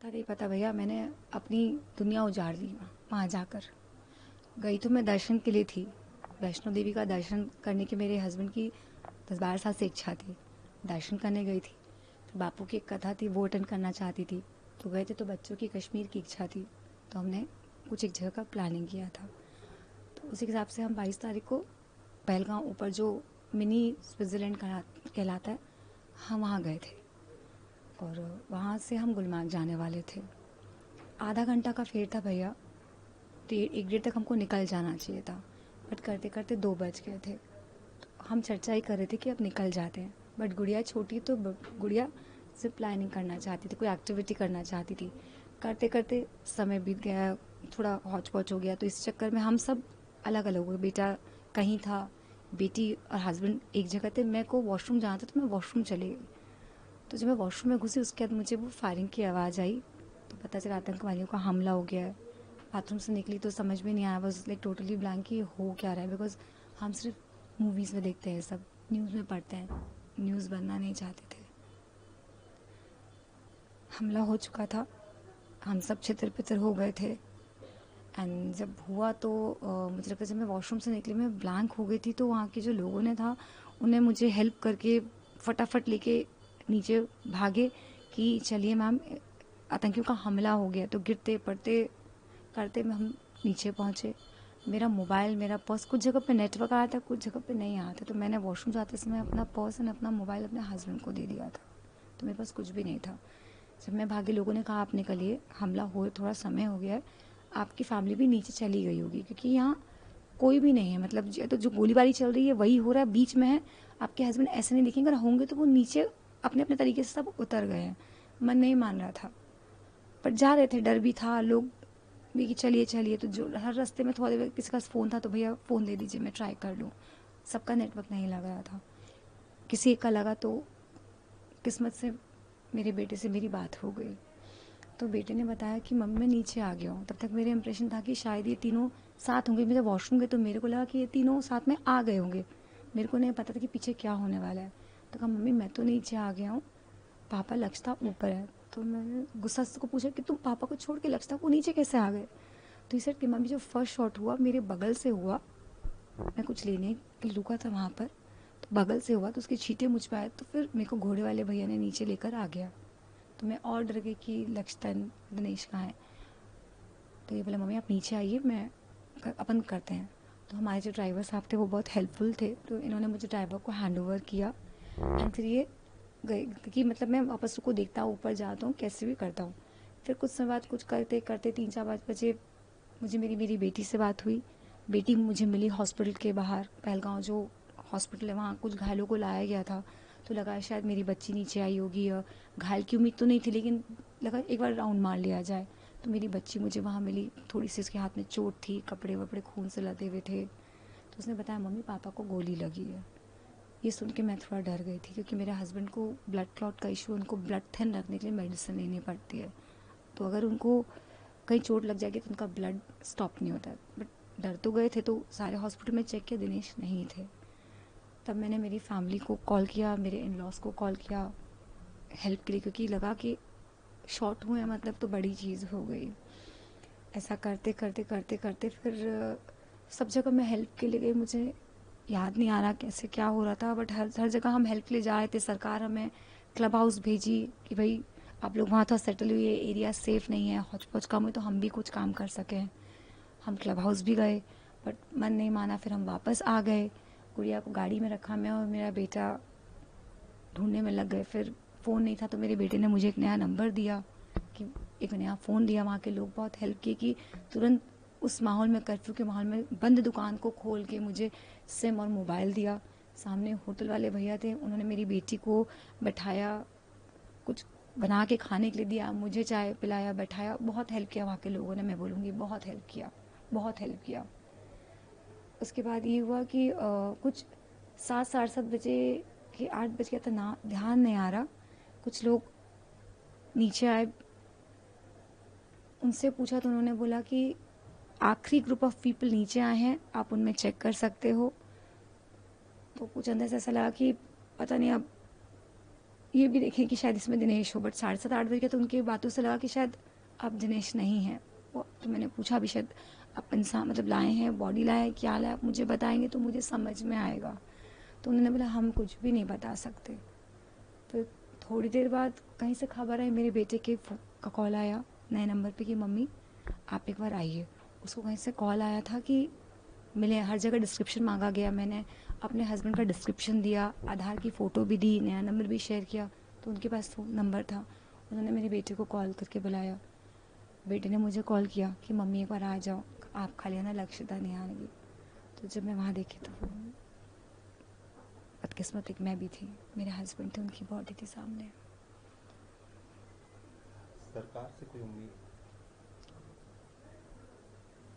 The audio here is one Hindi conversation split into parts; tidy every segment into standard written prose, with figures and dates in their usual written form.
पता नहीं पता भैया, मैंने अपनी दुनिया उजाड़ दी वहाँ जाकर। गई तो मैं दर्शन के लिए थी। वैष्णो देवी का दर्शन करने की मेरे हस्बैंड की 10-12 साल से इच्छा थी। दर्शन करने गई थी। फिर बापू की एक कथा थी, वो अटेंड करना चाहती थी। तो गए थे, तो बच्चों की कश्मीर की इच्छा थी, तो हमने कुछ एक जगह का प्लानिंग किया था। तो उसी हिसाब से हम 22 तारीख को पहलगांव, ऊपर जो मिनी स्विट्ज़रलैंड कहलाता है, हम वहाँ गए थे। और वहाँ से हम गुलमार्ग जाने वाले थे। आधा घंटा का फेर था भैया। 1 डेढ़ तक हमको निकल जाना चाहिए था, बट करते करते 2 बज गए थे। तो हम चर्चा ही कर रहे थे कि अब निकल जाते हैं, बट गुड़िया छोटी, तो गुड़िया सिर्फ प्लानिंग करना चाहती थी, कोई एक्टिविटी करना चाहती थी। करते करते समय बीत गया, थोड़ा हौच पौच हो गया, तो इस चक्कर में हम सब अलग अलग हुए। बेटा कहीं था, बेटी और हस्बैंड एक जगह थे। मेरे को वॉशरूम जाना था, तो मैं वॉशरूम चली गई। तो जब मैं वॉशरूम में घुसी, उसके बाद मुझे वो फायरिंग की आवाज़ आई। तो पता चला आतंकवादियों का हमला हो गया है। बाथरूम से निकली तो समझ में नहीं आया, बस लाइक टोटली ब्लैंक कि हो क्या रहा है। बिकॉज हम सिर्फ मूवीज़ में देखते हैं, सब न्यूज़ में पढ़ते हैं, न्यूज़ बनना नहीं चाहते थे। हमला हो चुका था, हम सब छितर पितर हो गए थे। एंड जब हुआ तो मुझे लगता है जब मैं वॉशरूम से निकली, मैं ब्लैंक हो गई थी। तो वहाँ के जो लोगों ने था, उन्हें मुझे हेल्प करके फटाफट लेके नीचे भागे कि चलिए मैम, आतंकियों का हमला हो गया। तो गिरते पड़ते करते में हम नीचे पहुँचे। मेरा मोबाइल, मेरा पर्स, कुछ जगह पे नेटवर्क आया था, कुछ जगह पे नहीं आया था। तो मैंने वॉशरूम जाते समय अपना पर्स एंड अपना मोबाइल अपने हस्बैंड को दे दिया था। तो मेरे पास कुछ भी नहीं था। जब मैं भागी, लोगों ने कहा आप निकलिए, हमला हुए थोड़ा समय हो गया है, आपकी फैमिली भी नीचे चली गई होगी, क्योंकि यहाँ कोई भी नहीं है। मतलब तो जो गोलीबारी चल रही है वही हो रहा है, बीच में है। आपके हस्बैंड ऐसे नहीं दिखेंगे, अगर होंगे तो वो नीचे अपने अपने तरीके से सब उतर गए हैं। मन नहीं मान रहा था, पर जा रहे थे, डर भी था। लोग भी कि चलिए चलिए, तो जो हर रास्ते में थोड़ी देर किसी का फ़ोन था, तो भैया फ़ोन दे दीजिए, मैं ट्राई कर लूँ। सबका नेटवर्क नहीं लग रहा था, किसी एक का लगा। तो किस्मत से मेरे बेटे से मेरी बात हो गई। तो बेटे ने बताया कि मम्मी मैं नीचे आ गया हूँ। तब तक मेरे इंप्रेशन था कि शायद ये तीनों साथ होंगे। मैं जब वॉशरूम गई तो मेरे को लगा कि ये तीनों साथ में आ गए होंगे। मेरे को नहीं पता था कि पीछे क्या होने वाला है। तो कहा मम्मी मैं तो नीचे आ गया हूँ, पापा लक्षता ऊपर है। तो मैंने गुस्सा से को पूछा कि तुम पापा को छोड़ के लक्षता को नीचे कैसे आ गए। तो इस कि मम्मी जो फर्स्ट शॉट हुआ मेरे बगल से हुआ, मैं कुछ लेने के लिए रुका था वहाँ पर, तो बगल से हुआ, तो उसके छींटे मुझ पर आए। तो फिर मेरे को घोड़े वाले भैया ने नीचे लेकर आ गया। तो मैं और डर गई कि लक्षतन दिनेश कहाँ है। तो ये बोला मम्मी आप नीचे आइए, मैं अपन करते हैं। तो हमारे जो ड्राइवर साहब थे वो बहुत हेल्पफुल थे, तो इन्होंने मुझे ड्राइवर को हैंड ओवर किया। एंड फिर ये गए कि मतलब मैं वापस उसको देखता हूँ, ऊपर जाता हूँ, कैसे भी करता हूँ। फिर कुछ समय बाद कुछ करते करते 3-4 बजे मुझे मेरी मेरी बेटी से बात हुई। बेटी मुझे मिली हॉस्पिटल के बाहर, पहलगांव जो हॉस्पिटल है वहाँ कुछ घायलों को लाया गया था। तो लगा शायद मेरी बच्ची नीचे आई होगी, या घायल की उम्मीद तो नहीं थी, लेकिन लगा एक बार राउंड मार लिया जाए। तो मेरी बच्ची मुझे वहाँ मिली, थोड़ी सी उसके हाथ में चोट थी, कपड़े वपड़े खून से लदे हुए थे। तो उसने बताया मम्मी पापा को गोली लगी है। ये सुन के मैं थोड़ा डर गई थी, क्योंकि मेरे हस्बैंड को ब्लड क्लॉट का इशू, उनको ब्लड थिन रखने के लिए मेडिसिन लेनी पड़ती है। तो अगर उनको कहीं चोट लग जाएगी तो उनका ब्लड स्टॉप नहीं होता। बट डर तो गए थे, तो सारे हॉस्पिटल में चेक किया, दिनेश नहीं थे। तब मैंने मेरी फैमिली को कॉल किया, मेरे इन लॉज को कॉल किया हेल्प के लिए, क्योंकि लगा कि शॉर्ट हुए हैं मतलब तो बड़ी चीज़ हो गई। ऐसा करते करते करते करते फिर सब जगह मैं हेल्प के लिए गई। मुझे याद नहीं आ रहा कैसे क्या हो रहा था, बट हर हर जगह हम हेल्प के लिए जा रहे थे। सरकार हमें क्लब हाउस भेजी कि भाई आप लोग वहाँ तो सेटल हुए, एरिया सेफ़ नहीं है, हौच पौच कम हुई, तो हम भी कुछ काम कर सकें। हम क्लब हाउस भी गए, बट मन नहीं माना। फिर हम वापस आ गए, गुड़िया को गाड़ी में रखा, मैं और मेरा बेटा ढूंढने में लग गए। फिर फ़ोन नहीं था, तो मेरे बेटे ने मुझे एक नया नंबर दिया, कि एक नया फ़ोन दिया। वहाँ के लोग बहुत हेल्प किए कि तुरंत उस माहौल में, कर्फ्यू के माहौल में, बंद दुकान को खोल के मुझे सिम और मोबाइल दिया। सामने होटल वाले भैया थे, उन्होंने मेरी बेटी को बैठाया, कुछ बना के खाने के लिए दिया, मुझे चाय पिलाया, बैठाया। बहुत हेल्प किया वहाँ के लोगों ने, मैं बोलूँगी बहुत हेल्प किया, बहुत हेल्प किया। उसके बाद ये हुआ कि कुछ 7-7:30 बजे कि 8 बज गया था ना, ध्यान नहीं आ रहा। कुछ लोग नीचे आए, उनसे पूछा तो उन्होंने बोला कि आखिरी ग्रुप ऑफ पीपल नीचे आए हैं, आप उनमें चेक कर सकते हो। तो कुछ अंदर से ऐसा लगा कि पता नहीं अब ये भी देखें कि शायद इसमें दिनेश हो, बट 7:30 8 बजे तो उनकी बातों से लगा कि शायद अब दिनेश नहीं है वो। तो मैंने पूछा भी शायद आप इंसान मतलब लाए हैं, बॉडी लाए हैं, क्या लाए, आप मुझे बताएंगे तो मुझे समझ में आएगा। तो उन्होंने बोला हम कुछ भी नहीं बता सकते। फिर थोड़ी देर बाद कहीं से खबर आई, मेरे बेटे के का कॉल आया नए नंबर पे कि मम्मी आप एक बार आइए। उसको कहीं से कॉल आया था कि मिले, हर जगह डिस्क्रिप्शन मांगा गया। मैंने अपने हस्बैंड का डिस्क्रिप्शन दिया, आधार की फ़ोटो भी दी, नया नंबर भी शेयर किया, तो उनके पास नंबर था। उन्होंने मेरे बेटे को कॉल करके बुलाया। बेटे ने मुझे कॉल किया कि मम्मी एक बार आ जाओ, आप खाली आना, लक्ष्यता नहीं आएगी। तो जब मैं वहाँ देखी तो वो बदकिस्मत एक मैं भी थी, मेरे हस्बैंड थे, उनकी बॉडी थी सामने। सरकार से कोई उम्मीद?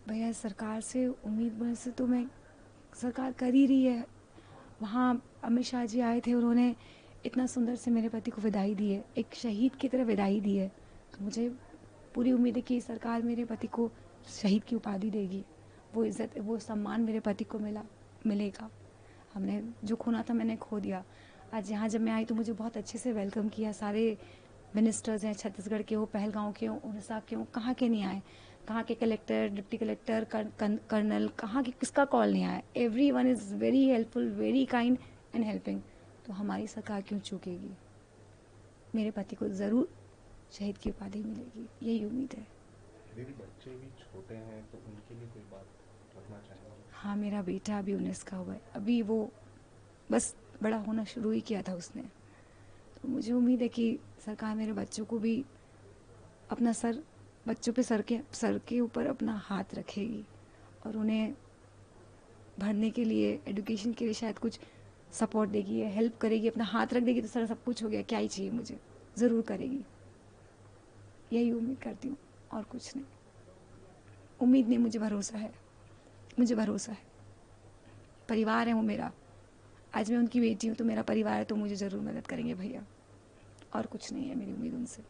भैया सरकार से उम्मीद वैसे तो मैं सरकार कर ही रही है। वहाँ अमित शाह जी आए थे, उन्होंने इतना सुंदर से मेरे पति को विदाई दी है, एक शहीद की तरह विदाई दी है। तो मुझे पूरी उम्मीद है कि सरकार मेरे पति को शहीद की उपाधि देगी, वो इज़्ज़त वो सम्मान मेरे पति को मिलेगा। हमने जो खोना था मैंने खो दिया। आज यहाँ जब मैं आई तो मुझे बहुत अच्छे से वेलकम किया। सारे मिनिस्टर्स हैं छत्तीसगढ़ के, हो पहलगांव के, हो उड़ीसा के, हो कहाँ के नहीं आए, कहाँ के कलेक्टर, डिप्टी कलेक्टर, कर्नल, कहाँ के किसका कॉल नहीं आया। Every one is very helpful, very kind and helping. तो हमारी सरकार क्यों चूकेगी? मेरे पति को ज़रूर शहीद की उपाधि मिलेगी, यही उम्मीद है। दीदी बच्चे भी छोटे हैं तो उनके लिए कोई बात रखना चाहेंगे? हाँ, मेरा बेटा अभी 19 का हुआ है, अभी वो बस बड़ा होना शुरू ही किया था उसने। तो मुझे उम्मीद है कि सरकार मेरे बच्चों को भी अपना सर, बच्चों पे सर के ऊपर अपना हाथ रखेगी और उन्हें भरने के लिए, एजुकेशन के लिए शायद कुछ सपोर्ट देगी या हेल्प करेगी। अपना हाथ रख देगी तो सर सब कुछ हो गया, क्या ही चाहिए मुझे, ज़रूर करेगी, यही उम्मीद करती हूँ और कुछ नहीं। उम्मीद नहीं, मुझे भरोसा है, मुझे भरोसा है। परिवार है वो मेरा, आज मैं उनकी बेटी हूँ तो मेरा परिवार है, तो मुझे ज़रूर मदद करेंगे भैया, और कुछ नहीं है मेरी उम्मीद उनसे।